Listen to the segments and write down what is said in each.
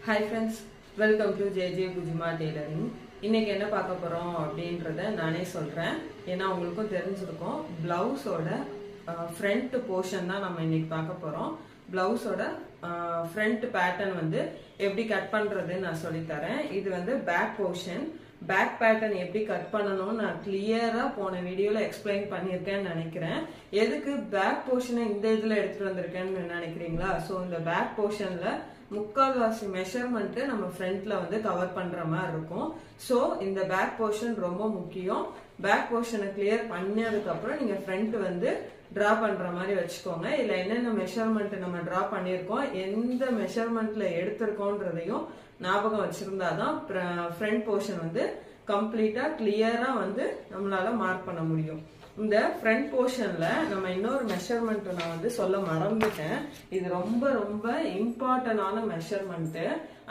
Hi friends, welcome to JJ Bujima Tailoring. இன்னைக்கு என்ன பார்க்க போறோம் அப்படின்றத நானே சொல்றேன். ஏன்னா உங்களுக்கும் தெரிஞ்சிருக்கும் பிளவுஸோட ஃப்ரண்ட் போர்ஷன் தான் நம்ம இன்னைக்கு பார்க்க போறோம். பிளவுஸோட ஃப்ரண்ட் பேட்டர்ன் வந்து எப்படி கட் பண்றதுன்னு நான் சொல்லி தரேன். இது வந்து பேக் போர்ஷன். பேக் பேட்டர்ன் எப்படி கட் பண்ணணும்னு நான் கிளியரா போன வீடியோல எக்ஸ்பிளைன் பண்ணியிருக்கேன்னு நினைக்கிறேன். எதுக்கு பேக் போர்ஷனை இந்த இதுல எடுத்துட்டு வந்திருக்கேன்னு நினைக்கிறீங்களா? ஸோ இந்த பேக் போர்ஷன்ல முக்கால்வாசி மெஷர்மெண்ட் நம்ம ஃப்ரண்ட்ல வந்து கவர் பண்ற மாதிரி இருக்கும். ஸோ இந்த பேக் போர்ஷன் ரொம்ப முக்கியம். பேக் போர்ஷனை கிளியர் பண்ணதுக்கு அப்புறம் நீங்க ஃப்ரண்ட் வந்து டிரா பண்ற மாதிரி வச்சுக்கோங்க. இல்ல என்னென்ன மெஷர்மெண்ட் நம்ம டிரா பண்ணியிருக்கோம், எந்த மெஷர்மெண்ட்ல எடுத்திருக்கோன்றதையும் ஞாபகம் வச்சிருந்தாதான் ஃப்ரண்ட் போர்ஷன் வந்து கம்ப்ளீட்டா கிளியரா வந்து நம்மளால மார்க் பண்ண முடியும். இந்த ஃப்ரண்ட் போர்ஷன்ல நம்ம இன்னொரு மெஷர்மெண்ட் நான் வந்து சொல்ல மறந்துட்டேன். இது ரொம்ப ரொம்ப இம்பார்ட்டன்டான மெஷர்மெண்ட்.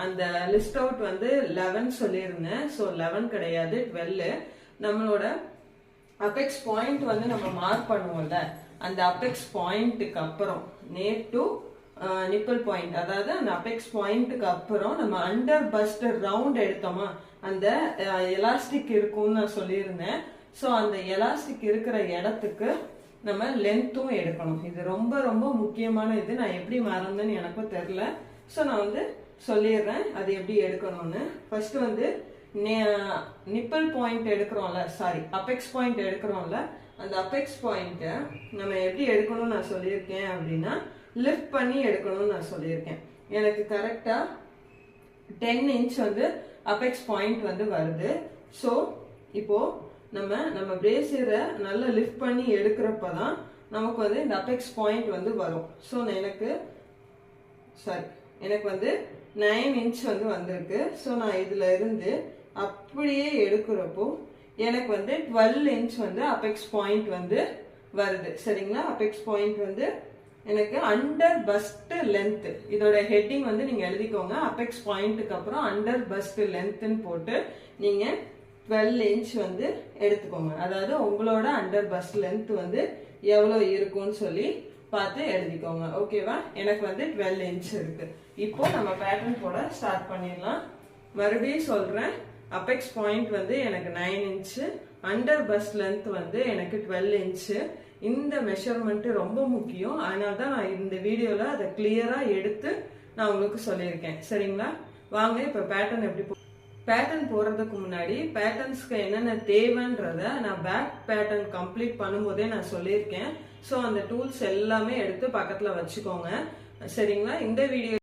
அந்த லிஸ்ட் அவுட் வந்து 11 சொல்லியிருந்தேன். ஸோ 11 கிடையாது, 12. நம்மளோட அபெக்ஸ் பாயிண்ட் வந்து நம்ம மார்க் பண்ணுவோம்ல, அந்த அபெக்ஸ் பாயிண்ட்டுக்கு அப்புறம் நேர் டு நிப்பிள் பாயிண்ட், அதாவது அந்த அபெக்ஸ் பாயிண்ட்டுக்கு அப்புறம் நம்ம அண்டர் பஸ்ட் ரவுண்ட் எடுத்தோமா, அந்த எலாஸ்டிக் இருக்கும்னு நான் சொல்லியிருந்தேன். ஸோ அந்த எலாஸ்டிக் இருக்கிற இடத்துக்கு நம்ம லென்த்தும் எடுக்கணும். இது ரொம்ப ரொம்ப முக்கியமான இது. நான் எப்படி மறந்தேன்னு எனக்கும் தெரியல. ஸோ நான் வந்து சொல்லிடுறேன் அது எப்படி எடுக்கணும்னு. ஃபர்ஸ்ட் வந்து நிப்பிள் பாயிண்ட் எடுக்கிறோம்ல, சாரி அபெக்ஸ் பாயிண்ட் எடுக்கிறோம்ல, அந்த அபெக்ஸ் பாயிண்ட்டை நம்ம எப்படி எடுக்கணும்னு நான் சொல்லியிருக்கேன் அப்படின்னா லிஃப்ட் பண்ணி எடுக்கணும்னு நான் சொல்லியிருக்கேன். எனக்கு கரெக்டா 10 இன்ச் வந்து அபெக்ஸ் பாயிண்ட் வந்து வருது. ஸோ இப்போ நம்ம பிரேசியரை நல்லா லிஃப்ட் பண்ணி எடுக்கிறப்பதான் நமக்கு வந்து இந்த அபெக்ஸ் பாயிண்ட் வந்து வரும். ஸோ எனக்கு வந்து 9 இன்ச் வந்து வந்திருக்கு. ஸோ நான் இதுல இருந்து அப்படியே எடுக்கிறப்போ எனக்கு வந்து 12 இன்ச் வந்து அபெக்ஸ் பாயிண்ட் வந்து வருது. சரிங்களா? அபெக்ஸ் பாயிண்ட் வந்து எனக்கு அண்டர் பஸ்ட் லென்த். இதோட ஹெட்டிங் வந்து நீங்க எழுதிக்கோங்க. அபெக்ஸ் பாயிண்ட்டுக்கு அப்புறம் அண்டர் பஸ்ட் லென்த்னு போட்டு நீங்க 12 இன்ச் வந்து எடுத்துக்கோங்க. அதாவது உங்களோட அண்டர் பஸ்ட் லென்த் வந்து எவ்வளவு இருக்கும்னு சொல்லி பார்த்து எழுதிக்கோங்க. ஓகேவா? எனக்கு வந்து 12 இன்ச் இருக்கு. இப்போ நம்ம பேட்டர்ன் போட ஸ்டார்ட் பண்ணிடலாம். மறுபடியும் சொல்றேன், அபெக்ஸ் பாயிண்ட் வந்து எனக்கு 9 இன்ச், அண்டர் பஸ்ட் லென்த் வந்து எனக்கு 12 இன்ச். இந்த மெஷர்மெண்ட் ரொம்ப முக்கியம். அதனால்தான் நான் இந்த வீடியோல அதை கிளியரா எடுத்து நான் உங்களுக்கு சொல்லியிருக்கேன். சரிங்களா? வாங்க இப்ப பேட்டர்ன் எப்படி பேட்டர்ன் போறதுக்கு முன்னாடி பேட்டர்ன்ஸ்க்கு என்னென்ன தேவைன்றத நான் பேக் பேட்டர்ன் கம்ப்ளீட் பண்ணும்போதே நான் சொல்லியிருக்கேன். ஸோ அந்த டூல்ஸ் எல்லாமே எடுத்து பக்கத்துல வச்சுக்கோங்க. சரிங்களா? இந்த வீடியோ